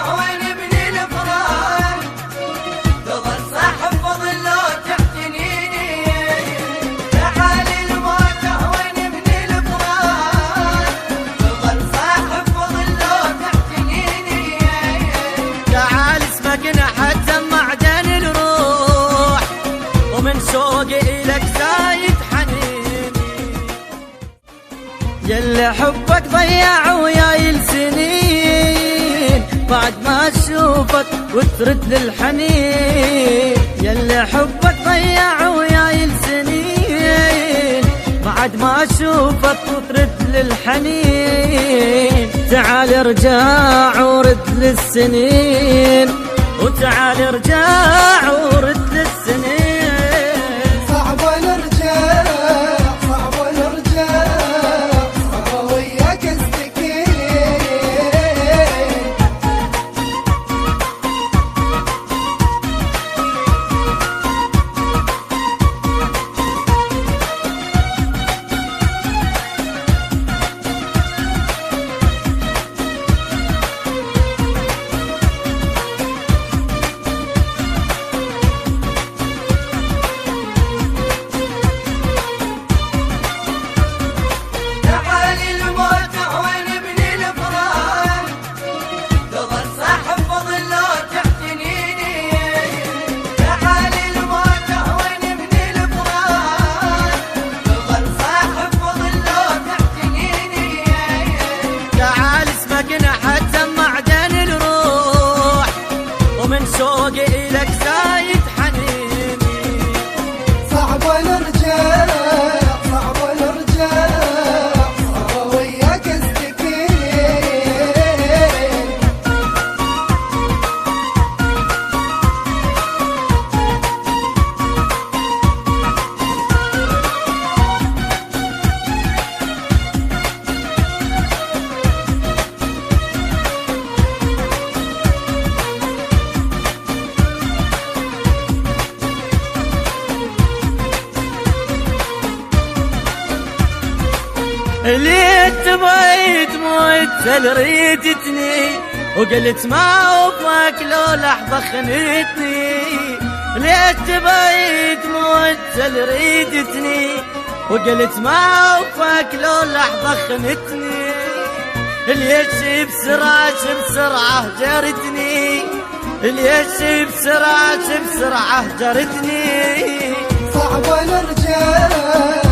وين ابن الفران تظل صاحب فضل لو تحتنيني تعال الموت وين ابن الفران تظل صاحب فضل لو تحتنيني تعال اسمك حتى معدن الروح ومن شوقي إلك زايد حنيني يلي حبك ضيع وياي السنين بعد ما اشوفك وترد للحنين يلي حبك ضيع وياي السنين بعد ما اشوفك وترد للحنين تعال ارجع ورد للسنين وتعال ارجع ورد للسنين صعب نرجع صعب نرجع صعب وياك استكين شوقي إلك زايد حنيني صعب نرجع صعب نرجع صعب وياك استكين ليت بيت موت ريدتني وقلت ما اوفاك لو لحظة خنتني ليت بيت موت ريدتني وقلت ما اوفاك لو لحظة خنتني ليش بسرعة جرتني ليش بسرعة جرتني صعب نرجع